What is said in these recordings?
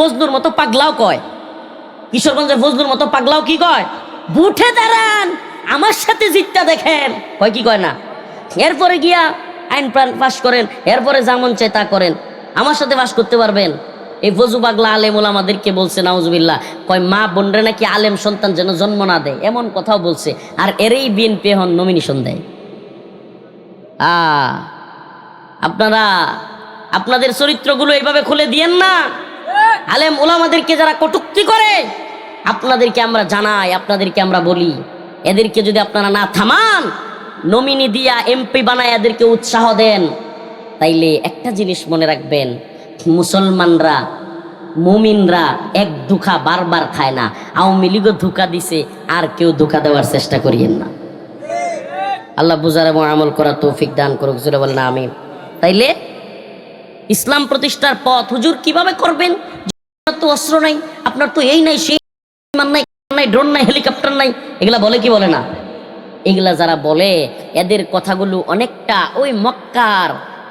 ফজলুর মতো পাগলাও কয়, কিশোরগঞ্জের ফজলুর মতো পাগলাও কি কয়, বুঠে দাঁড়ান আমার সাথে জিতটা দেখেন, কয় কি কয় না? এরপরে গিয়া আইন পাস করেন, এরপরে যেমন চায় তা করেন, আমার সাথে পাস করতে পারবেন। এই ফজু পাগলা আলেম ওলামাদেরকে বলছে নাউজুবিল্লাহ, কয় মা বোনরে নাকি আলেম সন্তান যেন জন্ম না দেয়, এমন কথাও বলছে। আর এরই বিএনপি এখন নমিনেশন দেয়। আপনারা আপনাদের চরিত্রগুলো এইভাবে খুলে দিয়েন না। আলেম ওলামাদেরকে যারা কটূক্তি করে আপনাদেরকে আমরা জানাই, আপনাদেরকে আমরা বলি, এদেরকে যদি আপনারা না থামান, নমিনি দিয়া এমপি বানায় এদেরকে উৎসাহ দেন, তাইলে একটা জিনিস মনে রাখবেন, মুসলমানরা মুমিনরা এক ধোঁকা বারবার খায় না। আওয়ামী লীগও ধোঁকা দিছে, আর কেউ ধোঁকা দেওয়ার চেষ্টা করিয়েন না। আল্লাহ বুঝার এবং আমল করার তৌফিক দান করুক, জোরে বলেন আমিন। তাইলে ইসলাম প্রতিষ্ঠার পথ হুজুর কিভাবে করবেন? আপনার তো অস্ত্র নাই, আপনার তো এই নাই সেই নাই, ড্রোন নাই, হেলিকপ্টার নাই, এগুলা বলে কি বলে না? এগুলা যারা বলে এদের কথাগুলো অনেকটা ওই মক্কার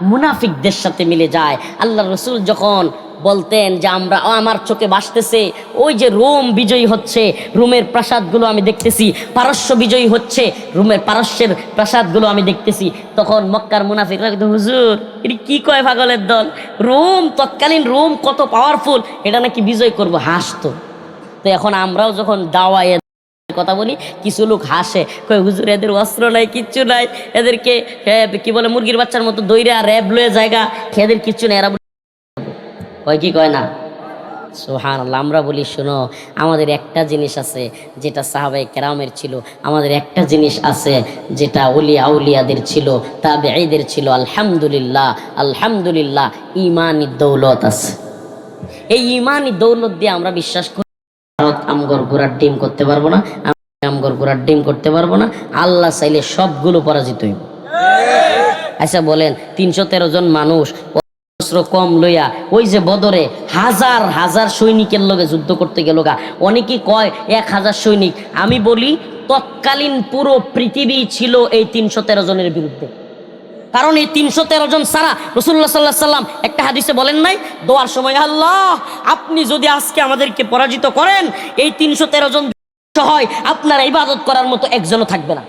মুনাফিকদের সাথে মিলে যায়। আল্লাহ রসুল যখন বলতেন যে আমরা, আমার চোখে ভাসতেছে ওই যে রোম বিজয়ী হচ্ছে, রোমের প্রাসাদগুলো আমি দেখতেছি, পারস্য বিজয়ী হচ্ছে, রোমের পারস্যের প্রাসাদগুলো আমি দেখতেছি, তখন মক্কার মুনাফিকরা কিন্তু হুজুর এটি কি কয় পাগলের দল, রোম তৎকালীন রোম কত পাওয়ারফুল, এটা নাকি বিজয় করবো, হাসতো। তো এখন আমরাও যখন দাওয়ায় কথা বলি, কিছু লোক হাসে, কয় হুজুর এদের অস্ত্র নাই, কিচ্ছু নাই, এদেরকে কি বলে মুরগির বাচ্চার মতো দইরা র্যাব লয়ে জায়গা, এদের কিচ্ছু নেই, এরা কয় কি কয় না? সুবহানাল্লাহ। আমরা বলি শোনো, আমাদের একটা জিনিস আছে যেটা সাহাবায়ে কেরামের ছিল, আমাদের একটা জিনিস আছে যেটা ওলিয়া আউলিয়াদের ছিল, তাবেঈদের ছিল। আলহামদুলিল্লাহ, আলহামদুলিল্লাহ, ইমানি দৌলত আছে। এই ইমানি দৌলত দিয়ে আমরা বিশ্বাস করি আমগর ঘোড়ার ডিম করতে পারবো না, আমগর ঘোড়ার ডিম করতে পারবো না, আল্লাহ চাইলে সবগুলো পরাজিত হইব। আচ্ছা বলেন, 313 জন মানুষ অস্ত্র কম লইয়া ওই যে বদরে হাজার হাজার সৈনিকের লগে যুদ্ধ করতে গেল গা, অনেকেই কয় 1000 সৈনিক, আমি বলি তৎকালীন পুরো পৃথিবী ছিল এই 313 জনের বিরুদ্ধে। কারণ এই 313 জন ছাড়া রাসূলুল্লাহ সাল্লাল্লাহু আলাইহি সাল্লাম একটা হাদিসে বলেন নাই, দোয়ার সময় আল্লাহ আপনি যদি আজকে আমাদেরকে পরাজিত করেন, এই 313 জন হয় আপনার ইবাদত করার মতো একজনও থাকবে না,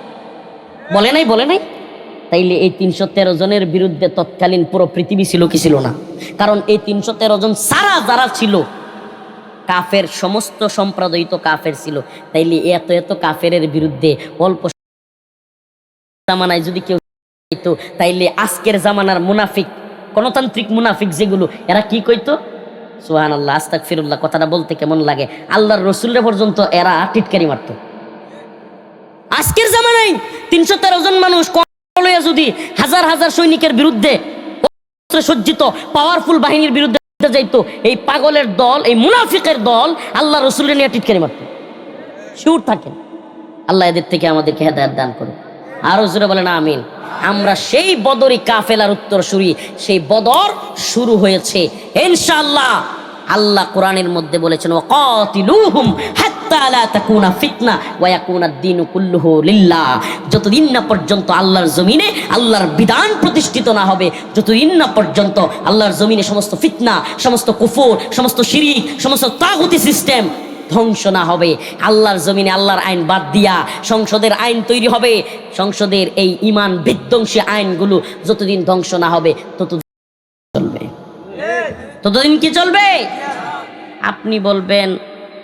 বলে নাই? বলে নাই? তাইলে এই 313 জনের বিরুদ্ধে তৎকালীন পুরো পৃথিবী ছিল কি ছিল না? কারণ এই 313 জন সারা যারা ছিল কাফের, সমস্ত সম্প্রদায় তো কাফের ছিল। তাইলে এত এত কাফেরের বিরুদ্ধে অল্প জামানায় যদি কেউ তো, তাইলে আজকের জামানার মুনাফিক, গণতান্ত্রিক মুনাফিক যেগুলো, এরা কি কইতো? সুবহানাল্লাহ, আস্তাগফিরুল্লাহ, কথাটা বলতে কেমন লাগে, আল্লাহর রাসূলের পর্যন্ত এরা টিটকারি মারতো। আজকের জামানায় 313 জন মানুষ যদি হাজার হাজার সৈনিকের বিরুদ্ধে সজ্জিত পাওয়ারফুল বাহিনীর বিরুদ্ধে যাইতো, এই পাগলের দল, এই মুনাফিকের দল আল্লাহ রাসূলের নিয়ে টিটকারি মারতো, শিউর থাকেন। আল্লাহ এদের থেকে আমাদেরকে হেদায়েত দান করুন, আরো জোরে বলেন আমিন। আমরা সেই বদরি কাফেলার উত্তরসূরি, সেই বদর শুরু হয়েছে ইনশাআল্লাহ। আল্লাহ কোরআনের মধ্যে বলেছেন ওয়াকাতিলুহুম হাত্তা লা তাকুনা ফিতনা ওয়া ইয়াকুনা আদ-দীনু কুল্লুহু লিল্লাহ। যতদিন না পর্যন্ত আল্লাহর জমিনে আল্লাহর বিধান প্রতিষ্ঠিত না হবে, যতদিন না পর্যন্ত আল্লাহর জমিনে সমস্ত ফিতনা, সমস্ত কুফর, সমস্ত শিরিক, সমস্ত তাগুতি সিস্টেম ধ্বংস না হবে, আল্লাহর জমিনে আল্লাহর আইন বাদ দিয়া সংসদের আইন তৈরি হবে, সংসদের এই ইমান বিধ্বংসী আইনগুলো যতদিন ধ্বংস না হবে ততদিন চলবে। ততদিন কি চলবে? আপনি বলবেন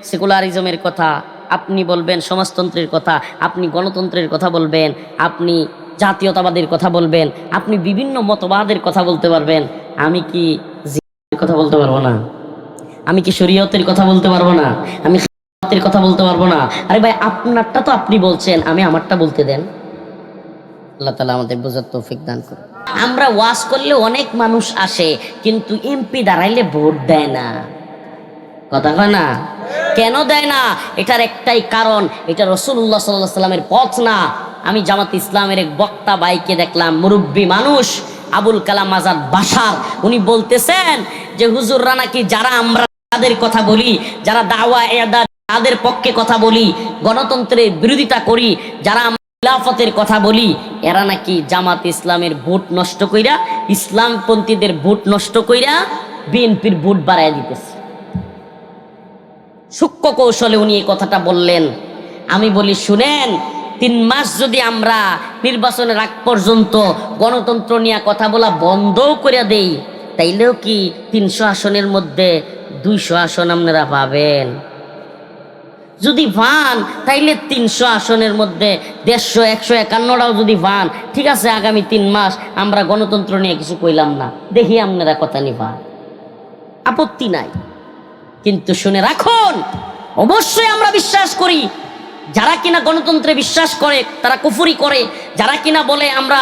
সেকুলারিজমের কথা, আপনি বলবেন সমাজতন্ত্রের কথা, আপনি গণতন্ত্রের কথা বলবেন, আপনি জাতীয়তাবাদের কথা বলবেন, আপনি বিভিন্ন মতবাদের কথা বলতে পারবেন, আমি কি জিহাদের কথা বলতে পারবো না? আমি কি শরীয়তের কথা বলতে পারবো না? আমি খেলাফতের কথা বলতে পারবো না? আরে ভাই, আপনারটা তো আপনি বলছেন, আমি আমারটা বলতে দেন। আল্লাহ তাআলা আমাদের বোঝার তৌফিক দান করুন। আমরা ওয়াজ করলে অনেক মানুষ আসে, কিন্তু এমপি দাঁড়াইলে ভোট দেয় না, কথা কয় না? কেন দেয় না? এটার একটাই কারণ, এটা রাসূলুল্লাহ সাল্লাল্লাহু আলাইহি ওয়াসাল্লামের পথ না। আমি জামাত ইসলামের এক বক্তা ভাইকে দেখলাম, মুরব্বী মানুষ, আবুল কালাম আজাদ বাশার, উনি বলতেছেন যে হুজুররা নাকি, যারা আমরা তাদের কথা বলি, যারা দাওয়া ইরশাদ তাদের পক্ষে কথা বলি, গণতন্ত্রের বিরোধিতা করি, যারা খিলাফতের কথা বলি, এরা নাকি জামাত ইসলামের ভোট নষ্ট কইরা, ইসলামপন্থীদের ভোট নষ্ট কইরা বিএনপির ভোট বাড়ায় দিতেছে। সূক্ষ্ম কৌশলে উনি এই কথাটা বললেন। আমি বলি শুনেন, 3 মাস যদি আমরা নির্বাচনের আগ পর্যন্ত গণতন্ত্র নিয়ে কথা বলা বন্ধও করে দেই, তাইলেও কি 300 আসনের মধ্যে 200 আসন আপনারা পাবেন? যদি পান তাইলে 300 আসনের মধ্যে 150, 151টাও যদি পান, ঠিক আছে, আগামী 3 মাস আমরা গণতন্ত্র নিয়ে কিছু কইলাম না, দেখি আপনারা কথা নিবা, আপত্তি নাই। কিন্তু শুনে রাখুন, অবশ্যই আমরা বিশ্বাস করি যারা কিনা গণতন্ত্রে বিশ্বাস করে তারা কুফরি করে, যারা কিনা বলে আমরা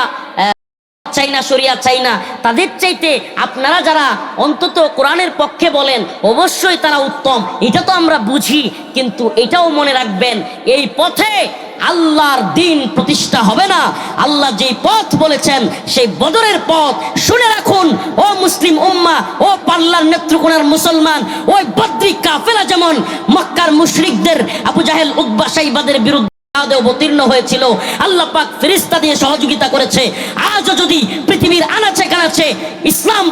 চাই না, শরিয়া চাই না, তাদের চাইতে আপনারা যারা অন্তত কোরআনের পক্ষে বলেন অবশ্যই তারা উত্তম, এটা তো আমরা বুঝি। কিন্তু এটাও মনে রাখবেন, এই পথে আল্লাহর দিন প্রতিষ্ঠা হবে না। আল্লাহ যেই পথ বলেছেন সেই বদরের পথ। শুনে রাখুন ও মুসলিম উম্মাহ, ও পাল্লার নেত্রকোনার মুসলমান, ওই বদ্রী কাফেলা যেমন মক্কার মুশরিকদের আবু জাহেল, উতবা, শাইবাদের বিরুদ্ধে অবতীর্ণ হয়েছিল, আল্লাহ পাক ফেরেশতা দিয়ে সহযোগিতা করেছে। আজও যদি পৃথিবীর আনাচে কানাচে ইসলাম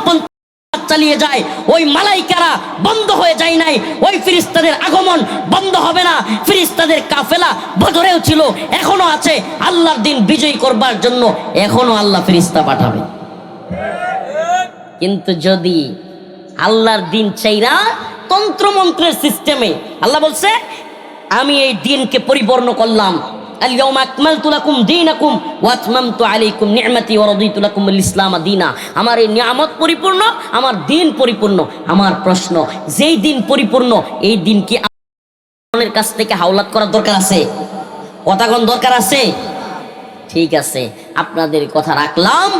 চালিয়ে যায়, ওই মালাইকারা বন্ধ হয়ে যায় নাই, ওই ফেরেশতাদের আগমন বন্ধ হবে না। ফেরেশতাদের কাফেলা বদরেও ছিল, এখনো আছে। আল্লাহর দিন বিজয়ী করবার জন্য এখনো আল্লাহ ফেরেশতা পাঠাবে। কিন্তু যদি আল্লাহর দিন চাইরা তন্ত্রমন্ত্রের সিস্টেমে, আল্লাহ বলছে আমি এই দিনকে পরিপূর্ণ করলাম, আল-ইয়াওমা আকমালতু লাকুম দীনাকুম ওয়া আতমামতু আলাইকুম নি'মাতি ওয়া রাদিতু লাকুমুল ইসলাম দীনা। আমার এই নিয়ামত পরিপূর্ণ, আমার দিন পরিপূর্ণ। আমার প্রশ্ন, যেই দিন পরিপূর্ণ, এই দিন কি আপনার কাছ থেকে হাওলাত করার দরকার আছে? কথাগণ দরকার আছে? ঠিক আছে, আপনাদের কথা রাখলাম।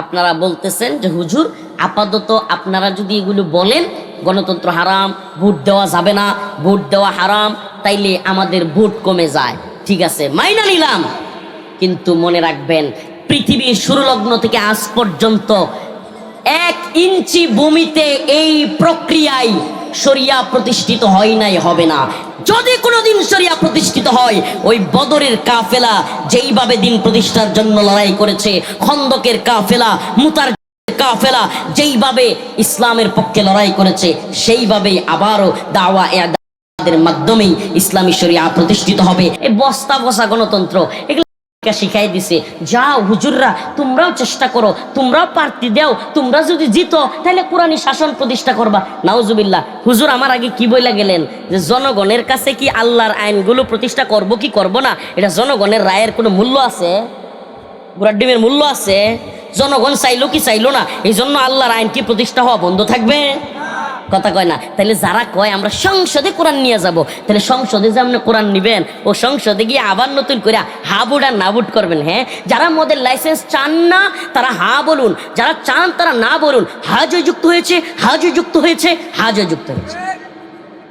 আপনারা বলতেছেন যে হুজুর আপাতত আপনারা যদি এগুলো বলেন গণতন্ত্র হারাম, ভোট দেওয়া যাবে না, ভোট দেওয়া হারাম, তাইলে আমাদের ভোট কমে যায়। ঠিক আছে, মাইনা নিলাম। কিন্তু মনে রাখবেন, পৃথিবীর শুরুলগ্ন থেকে আজ পর্যন্ত 1 ইঞ্চি ভূমিতে এই প্রক্রিয়ায় শরিয়া প্রতিষ্ঠিত হয় নাই, হবে না। যদি কোনোদিন শরিয়া প্রতিষ্ঠিত হয়, ওই বদরের কাফেলা যেইভাবে দিন প্রতিষ্ঠার জন্য লড়াই করেছে, খন্দকের কাফেলা, মুতার কাফেলা যেইভাবে ইসলামের পক্ষে লড়াই করেছে, সেইভাবেই আবারও দাওয়া এর মাধ্যমেই ইসলামী শরিয়া প্রতিষ্ঠিত হবে। এই বস্তা বসা গণতন্ত্র এগুলো শিখাই দিছে। যাও হুজুররা, তোমরাও চেষ্টা করো, তোমরাও প্রার্থী দাও, তোমরা যদি জিতো তাহলে কোরআনী শাসন প্রতিষ্ঠা করবা। নাউজুবিল্লাহ। হুজুর আমার আগে কি বইলা গেলেন যে জনগণের কাছে কি আল্লাহর আইনগুলো প্রতিষ্ঠা করব কি করব না, এটা জনগণের রায়ের কোনো মূল্য আছে? গুড়ার ডিমের মূল্য আছে? জনগণ চাইলো কি চাইলো না, এই জন্য আল্লাহর আইন কি প্রতিষ্ঠা হওয়া বন্ধ থাকবে? কথা কয় না। তাহলে যারা কয় আমরা সংসদে কোরআন নিয়ে যাব, তাহলে সংসদে যে আপনি কোরআন নিবেন, ও সংসদে গিয়ে আবার নতুন করে হাবুড আর নাবুড করবেন। হ্যাঁ, যারা মদের লাইসেন্স চান না তারা হা বলুন, যারা চান তারা না বলুন। হাজও যুক্ত হয়েছে, হাজও যুক্ত হয়েছে, হাজও যুক্ত হয়েছে।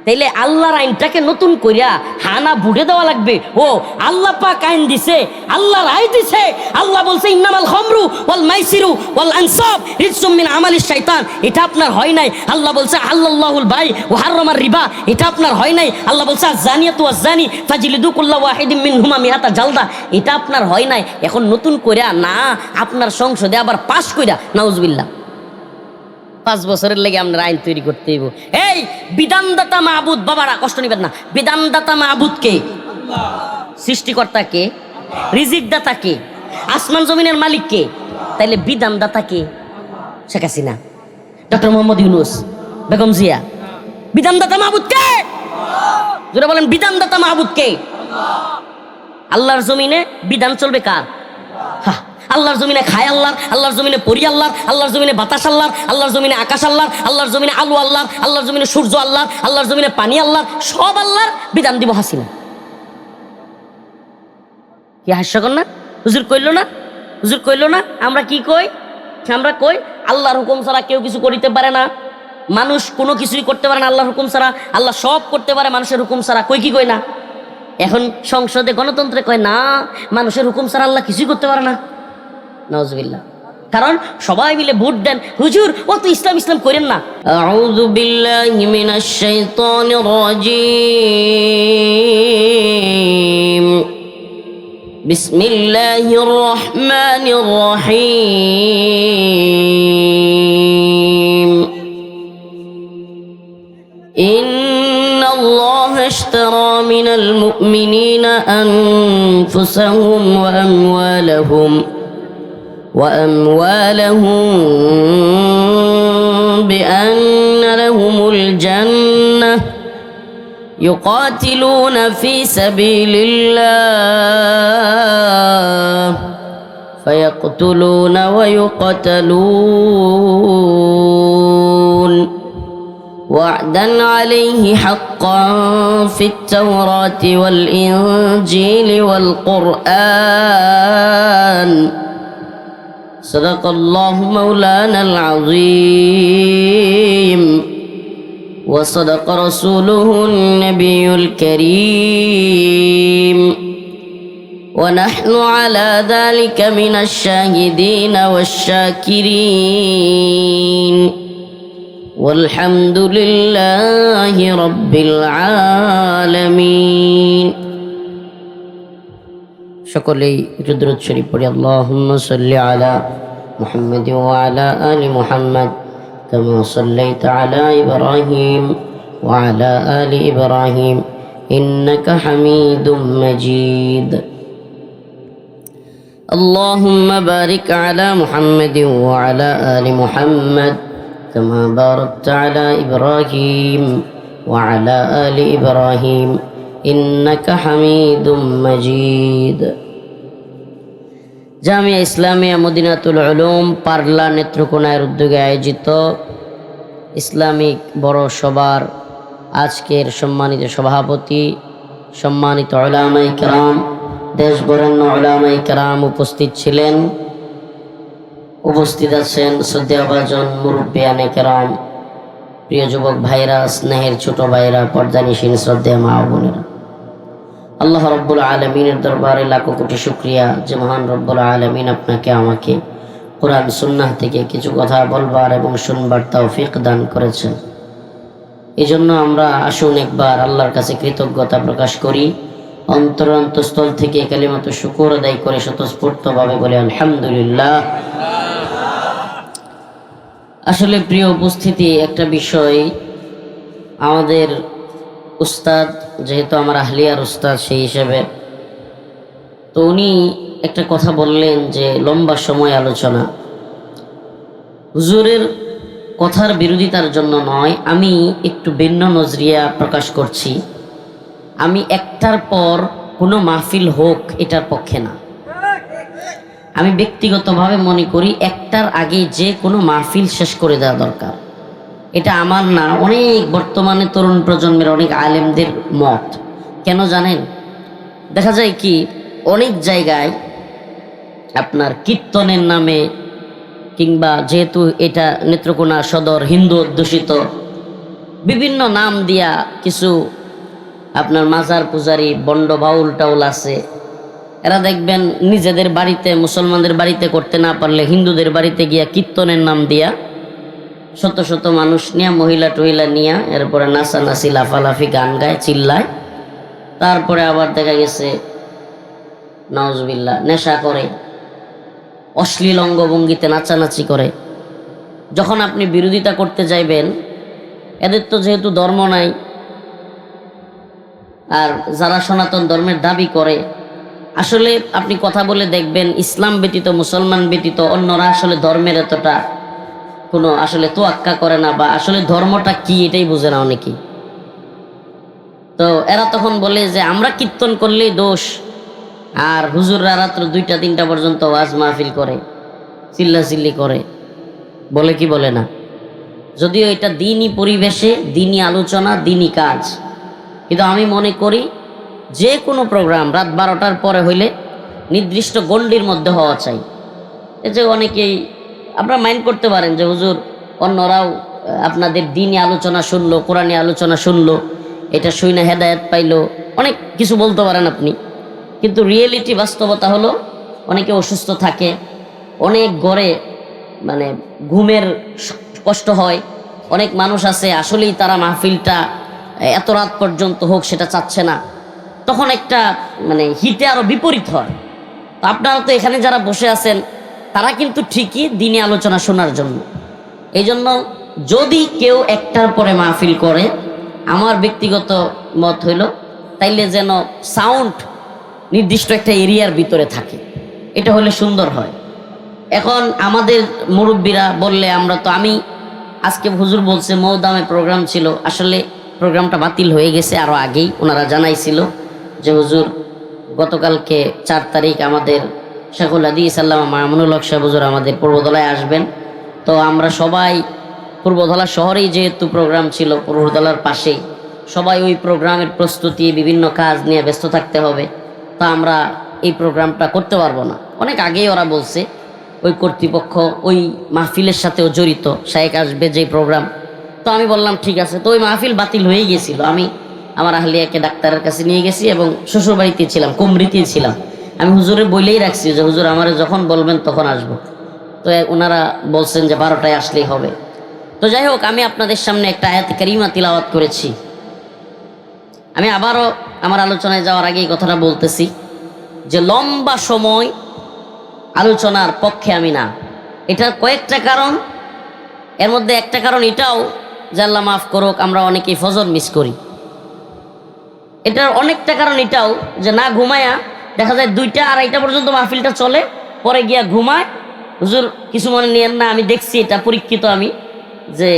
তাইলে আল্লাহর আইনটাকে নতুন করিয়া হানা বুড়ে দেওয়া লাগবে? ও আল্লাহ পাক আইন দিছে, আল্লাহ রায় দিছে। আল্লাহ বলছে ইন্নামাল খামরু ওয়াল মাইসিরু ওয়াল আনসাব রিজসুম মিন আমালিশ শাইতান। এটা আপনার হয় নাই। আল্লাহ বলছে আল্লাহুল বাই ওয়া হারামার রিবা। এটা আপনার হয় নাই। আল্লাহ বলছে আয-যানিয়াতু ওয়াজ-যানি ফাজলিদু কুল্লা ওয়াহিদিম মিনহুমা মিআতা জালদা। এটা আপনার হয় নাই। এখন নতুন কইরা না, আপনার সংসদে আবার পাস কইরা, নাউজুবিল্লাহ, 5 বছরের লেগে আপনার আইন তৈরি করতে হইব। এই বিধানদাতা মাহবুদ, বাবারা কষ্ট নিবেন না, বিধানদাতা মাহবুদ কে? সৃষ্টিকর্তা কে? রিজিক দাতা কে? আসমান জমিনের মালিক কে? তাইলে বিধানদাতা কে? শেখ হাসিনা, ডক্টর মোহাম্মদ ইউনূস, বেগম জিয়া। বিধানদাতা মাহবুদ কে? যারা বলেন বিধানদাতা মাহবুদ কে? আল্লাহর জমিনে বিধান চলবে কার? হ্যাঁ, আল্লাহর জমিনে খায় আল্লাহর, আল্লাহর জমিনে পরি আল্লাহর, আল্লাহর জমিনে বাতাস আল্লাহর, আল্লাহর জমিনে আকাশ আল্লাহর, আল্লাহর জমিনে আলু আল্লাহর, আল্লাহর জমিনে সূর্য আল্লাহর, আল্লাহর জমিনে পানি আল্লাহর, সব আল্লাহর। বিধান দিব হাসিনা। কি হাস্যকর না? হুজুর কইল না, হুজুর কইল না। আমরা কি কই? আমরা কই আল্লাহর হুকুম ছাড়া কেউ কিছু করিতে পারে না, মানুষ কোনো কিছুই করতে পারে না আল্লাহর হুকুম ছাড়া, আল্লাহ সব করতে পারে মানুষের হুকুম ছাড়া। কই কি কই না? এখন সংসদে গণতন্ত্রে কয় না, মানুষের হুকুম ছাড়া আল্লাহ কিছুই করতে পারে না। নাউজুবিল্লাহ। কারণ সবাই মিলে ভোট দেন। হুজুর ও তো ইসলাম ইসলাম করেন না। আউযু বিল্লাহি মিনাশ শাইতানির রাজীম। বিসমিল্লাহির রহমানির রহিম। الله اشترى من المؤمنين أنفسهم وأموالهم بأن لهم الجنة يقاتلون في سبيل الله فيقتلون ويقتلون وعدا عليه حقا في التوراة والإنجيل والقرآن صدق الله مولانا العظيم وصدق رسوله النبي الكريم ونحن على ذلك من الشاهدين والشاكرين والحمد لله رب العالمين সকলেই দুরূদ শরীফ পড়ি আল্লাহুম্মা সাল্লি আলা মুহাম্মাদ ওয়া আলা আলি মুহাম্মাদ কামা সাল্লাইতা আলা ইব্রাহিম ওয়া আলা আলি ইব্রাহিম ইন্নাকা হামিদুম মাজিদ আল্লাহুম্মা বারিক আলা মুহাম্মাদ ওয়া আলা আলি মুহাম্মাদ কামা বারাকতা আলা ইব্রাহিম ওয়া আলা আলি ইব্রাহিম ইন্নাকা হামিদুম মাজিদ। জামিয়া ইসলামিয়া মদিনাতুল উলুম পারলা নেত্রকোনার উদ্যোগে আয়োজিত ইসলামিক বড় সভার আজকের সম্মানিত সভাপতি, সম্মানিত উলামায়ে কেরাম, দেশ বরেণ্য উলামায়ে কেরাম উপস্থিত ছিলেন। উপস্থিত আছেন শ্রদ্ধাভাজন মুরব্বিয়ানে কেরাম, প্রিয় যুবক ভাইরা, স্নেহের ছোট ভাইরা, পর্দানিশীন শ্রদ্ধেয় মা ও বোনেরা। আল্লাহ রব্বুল আলমিনের দরবারে লাখো কোটি শুকরিয়া যে মহান রব্বুল আলমিন আপনাকে আমাকে কোরআন সুন্নাহ থেকে কিছু কথা বলবার এবং শুনবার তৌফিক দান করেছেন। এই জন্য আমরা আসুন একবার আল্লাহর কাছে কৃতজ্ঞতা প্রকাশ করি, অন্তরস্থল থেকে কালিমাতুশ শুকর আদায় করে স্বতঃস্ফূর্তভাবে বলে আলহামদুলিল্লাহ। আসলে প্রিয় উপস্থিতি, একটা বিষয়, আমাদের উস্তাদ যেহেতু আমার আহলিয়ার উস্তাদ, সেই হিসেবে তো উনি একটা কথা বললেন যে লম্বা সময় আলোচনা। হুজুরের কথার বিরোধিতার জন্য নয়, আমি একটু ভিন্ন নজরিয়া প্রকাশ করছি। আমি একটার পর কোনো মাহফিল হোক এটার পক্ষে না। আমি ব্যক্তিগতভাবে মনে করি একটার আগে যে কোনো মাহফিল শেষ করে দেওয়া দরকার। এটা আমার না, অনেক বর্তমানে তরুণ প্রজন্মের অনেক আলেমদের মত। কেন জানেন? দেখা যায় কি অনেক জায়গায় আপনার কীর্তনের নামে, কিংবা যেহেতু এটা নেত্রকোনা সদর হিন্দু অধ্যুষিত, বিভিন্ন নাম দিয়া কিছু আপনার মাজার পূজারি বন্ড বাউল টাউল আছে, এরা দেখবেন নিজেদের বাড়িতে, মুসলমানদের বাড়িতে করতে না পারলে হিন্দুদের বাড়িতে গিয়া কীর্তনের নাম দিয়া শত শত মানুষ নিয়ে, মহিলা টহিলা নিয়ে, এরপরে নাচানাচি লাফালাফি গান গায়, চিল্লায়। তারপরে আবার দেখা গেছে নাউজুবিল্লাহ নেশা করে, অশ্লীল অঙ্গভঙ্গিতে নাচানাচি করে। যখন আপনি বিরোধিতা করতে যাইবেন, এদের তো যেহেতু ধর্ম নাই, আর যারা সনাতন ধর্মের দাবি করে, আসলে আপনি কথা বলে দেখবেন ইসলাম ব্যতীত, মুসলমান ব্যতীত অন্যরা আসলে ধর্মের এতটা কোনো আসলে তোয়াক্কা করে না, বা আসলে ধর্মটা কি এটাই বুঝে না অনেকেই। তো এরা তখন বলে যে আমরা কীর্তন করলেই দোষ, আর হুজুররা রাত্র 2টা-3টা পর্যন্ত ওয়াজ মাহফিল করে, চিল্লাচিল্লি করে, বলে কি বলে না? যদিও এটা দিনই পরিবেশে, দিনই আলোচনা, দিনই কাজ, কিন্তু আমি মনে করি যে কোনো প্রোগ্রাম রাত 12টার পরে হইলে নির্দিষ্ট গণ্ডির মধ্যে হওয়া চাই। এই যে অনেকেই আপনারা মাইন্ড করতে পারেন যে হুজুর অন্যরাও আপনাদের দিনই আলোচনা শুনলো, কোরআনী আলোচনা শুনলো, এটা শুনে হেদায়েত পাইলো, অনেক কিছু বলতে পারেন আপনি, কিন্তু রিয়েলিটি বাস্তবতা হলো অনেকে অসুস্থ থাকে, অনেক ঘরে মানে ঘুমের কষ্ট হয়, অনেক মানুষ আছে আসলেই তারা মাহফিলটা এত রাত পর্যন্ত হোক সেটা চাচ্ছে না, তখন একটা মানে হিতে আরো বিপরীত হয়। তো আপনারা তো এখানে যারা বসে আছেন তারা কিন্তু ঠিকই দিনে আলোচনা শোনার জন্য। এই জন্য যদি কেউ একটার পরে মাহফিল করে আমার ব্যক্তিগত মত হইল তাইলে যেন সাউন্ড নির্দিষ্ট একটা এরিয়ার ভিতরে থাকে, এটা হলে সুন্দর হয়। এখন আমাদের মুরব্বীরা বললে আমরা তো, আমি আজকে হুজুর বলছে মৌদামে প্রোগ্রাম ছিল, আসলে প্রোগ্রামটা বাতিল হয়ে গেছে আরও আগেই। ওনারা জানাইছিল যে হুজুর গতকালকে 4 তারিখ আমাদের শেখুল হাদিস আল্লামা মামুনুল হক সাহেব হুজুর আমাদের পূর্বধলায় আসবেন। তো আমরা সবাই পূর্বধলা শহরেই যেহেতু প্রোগ্রাম ছিল, পূর্বধলার পাশেই সবাই ওই প্রোগ্রামের প্রস্তুতি বিভিন্ন কাজ নিয়ে ব্যস্ত থাকতে হবে। তো আমরা এই প্রোগ্রামটা করতে পারবো না। অনেক আগেই ওরা বলছে, ওই কর্তৃপক্ষ ওই মাহফিলের সাথেও জড়িত, শায়েক আসবে যে প্রোগ্রাম। তো আমি বললাম ঠিক আছে। তো ওই মাহফিল বাতিল হয়ে গেছিল। আমি আমার আহলিয়াকে ডাক্তারের কাছে নিয়ে গেছি এবং শ্বশুরবাড়িতে ছিলাম, কুমরিতেই ছিলাম। আমি হুজুরে বলেই রাখছি যে হুজুর আমারে যখন বলবেন তখন আসবো। তো ওনারা বলছেন যে 12টায় আসলেই হবে। তো যাই হোক, আমি আপনাদের সামনে একটা আয়াত কারিমা তিলাওয়াত করেছি। আমি আবারও আমার আলোচনায় যাওয়ার আগে এই কথাটা বলতেছি যে লম্বা সময় আলোচনার পক্ষে আমি না। এটার কয়েকটা কারণ, এর মধ্যে একটা কারণ এটাও যে আল্লাহ মাফ করুক, আমরা অনেকেই ফজর মিস করি। এটার অনেকটা কারণ এটাও যে না ঘুমায়া দেখা যায় 2টা 2:30 পর্যন্ত মাহফিলটা চলে, পরে গিয়া ঘুমায়। হুজুর কিছু মনে নিয়েন না, আমি দেখছি এটা পরীক্ষিত আমি, যে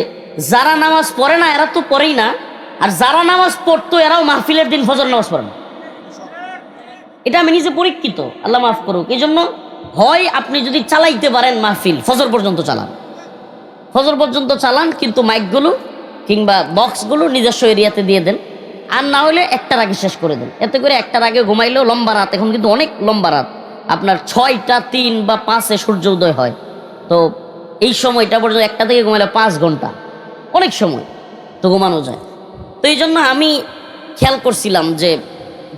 যারা নামাজ পড়ে না এরা তো পড়েই না, আর যারা নামাজ পড়তো এরাও মাহফিলের দিন ফজর নামাজ পড়ে না। এটা আমি নিজে পরীক্ষিত, আল্লাহ মাফ করুক। এই জন্য হয় আপনি যদি চালাইতে পারেন মাহফিল ফজর পর্যন্ত চালান, ফজর পর্যন্ত চালান, কিন্তু মাইকগুলো কিংবা বক্সগুলো নিজস্ব এরিয়াতে দিয়ে দেন। আর না হলে 1টার আগে শেষ করে দেন। এতে করে 1টার আগে ঘুমাইলেও লম্বা রাত, এখন কিন্তু অনেক লম্বা রাত, আপনার 6টা 3 বা 5-এ সূর্য উদয় হয়। তো এই সময়টা পর্যন্ত 1টা থেকে ঘুমাইলে 5 ঘন্টা, অনেক সময় তো ঘুমানো যায়। তো এই জন্য আমি খেয়াল করছিলাম যে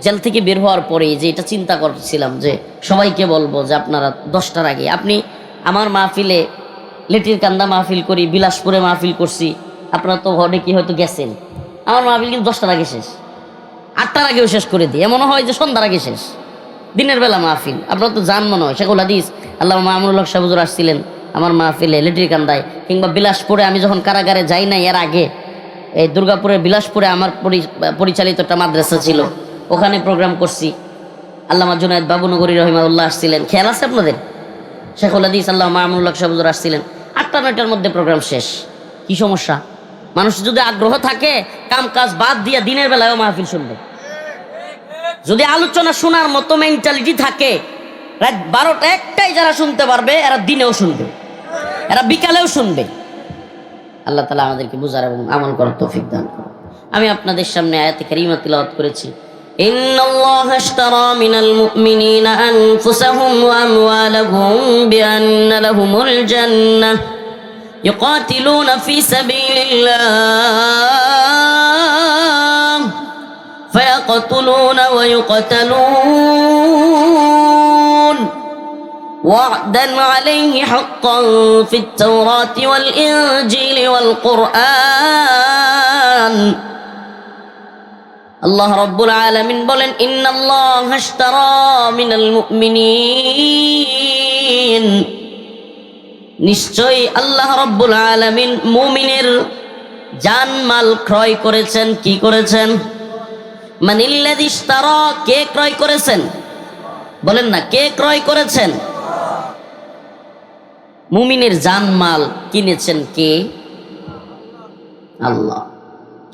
জেল থেকে বের হওয়ার পরে যে এটা চিন্তা করছিলাম যে সবাইকে বলবো যে আপনারা 10টার আগে, আপনি আমার মাহফিলে লেটির কান্দা মাহফিল করি, বিলাসপুরে মাহফিল করছি, আপনারা তো অনেকেই হয়তো গেছেন। আমার মাহফিল কিন্তু 10টার আগে শেষ, 8টার আগেও শেষ করে দিই। এমনও হয় যে সন্ধ্যার আগে শেষ, দিনের বেলা মাহফিল। আপনারা তো জান মনে হয় শেখুল হাদিস আল্লামা মামুনুল হক সাহেব হুজুর আসছিলেন আমার মাহফিলে লেটির কান্দায়, কিংবা বিলাসপুরে আমি যখন কারাগারে যাই নাই এর আগে, এই দুর্গাপুরের বিলাসপুরে আমার পরিচালিত একটা মাদ্রাসা ছিল, ওখানে প্রোগ্রাম করছি। আল্লামা জুনায়েদ বাবুনগরী রহিমাউল্লাহ আসছিলেন, খেয়াল আছে আপনাদের? শেখুল হাদিস আল্লামা মামুনুল হক সাহেব হুজুর আসছিলেন। 8টা-9টার মধ্যে প্রোগ্রাম শেষ। কি সমস্যা? মানুষ যদি আগ্রহ থাকে কাম কাজ বাদ দিয়ে দিনের বেলায়ও মাহফিল শুনবে। যদি আলোচনা শোনার মতো মেন্টালিটি থাকে, রাত 12টা 1টায় যারা শুনতে পারবে এরা দিনেও শুনবে, এরা বিকালেও শুনবে। আল্লাহ তাআলা আমাদেরকে বুঝার এবং আমল করার তৌফিক দান করুন। আমি আপনাদের সামনে আয়াতে কারিমা তিলাওয়াত করেছি। ইন্নাল্লাহা আশতারা মিনাল মুমিনিনা আনফুসাহুম ওয়া আমওয়ালাহুম বিআন্না লাহুমুল জান্নাহ ইউকাতিলুনা ফি সাবিলিল্লাহ ফায়াকতুলুনা ওয়া ইউকতালুন وعدا عليه حقا في التوراة والإنجيل والقرآن আল্লাহ রাব্বুল আলামিন বলেন ইন্নাল্লাহা আশতারা মিনাল মুমিনিন, নিশ্চয়ই আল্লাহ রাব্বুল আলামিন মুমিনের জানমাল ক্রয় করেছেন। কি করেছেন? মানিল্লাযী ইশতারা, কে ক্রয় করেছেন? বলেন না, কে ক্রয় করেছেন? মুমিনের জানমাল কিনেছেন কে? আল্লাহ।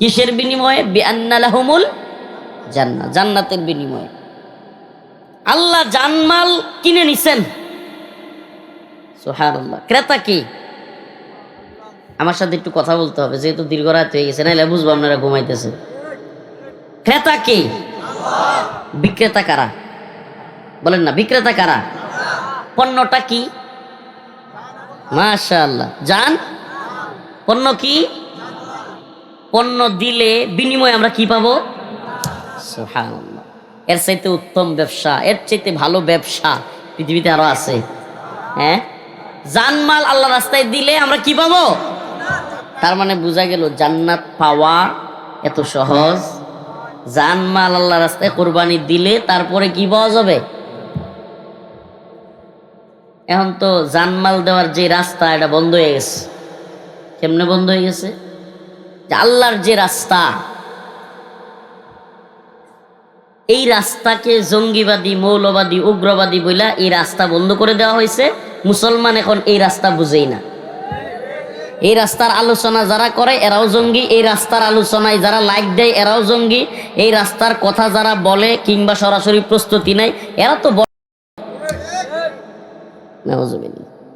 কিসের বিনিময়ে? বিআন্না লাহুমুল জান্নাহ, জান্নাতের বিনিময়ে। আল্লাহ জানমাল কিনে নিছেন। সুবহানাল্লাহ। ক্রেতা কি? আমার সাথে একটু কথা বলতে হবে, যেহেতু দীর্ঘ রাত হয়ে গেছে, নাহলে বুঝবো আপনারা ঘুমাইতেছেন। ক্রেতা কি? বিক্রেতা কারা? বলেন না, বিক্রেতা কারা? পণ্যটা কি? মাশাআল্লাহ, জান। পণ্য কি? পণ্য দিলে বিনিময়ে আমরা কি পাবো? সুবহানাল্লাহ। এর চাইতে উত্তম ব্যবসা, এর চাইতে ভালো ব্যবসা পৃথিবীতে আরো আছে? হ্যাঁ, জানমাল আল্লাহ রাস্তায় দিলে আমরা কি পাবো? তার মানে বোঝা গেল জান্নাত পাওয়া এত সহজ। জানমাল আল্লাহ রাস্তায় কোরবানি দিলে তারপরে কি পাওয়া যাবে? এখন তো জানমাল দেওয়ার যে রাস্তা এটা বন্ধ হয়ে গেছে। কেমনে বন্ধ হয়ে গেছে? যে আল্লাহর যে রাস্তা এই রাস্তাকে জঙ্গিবাদী, মৌলবাদী, উগ্রবাদী বইলা এই রাস্তা বন্ধ করে দেওয়া হয়েছে। মুসলমান এখন এই রাস্তা বুঝেই না। এই রাস্তার আলোচনা যারা করে এরাও জঙ্গি, এই রাস্তার আলোচনায় যারা লাইক দেয় এরাও জঙ্গি, এই রাস্তার কথা যারা বলে কিংবা সরাসরি প্রস্তুতি নেয় এরা তো নাউজুবিল্লাহ।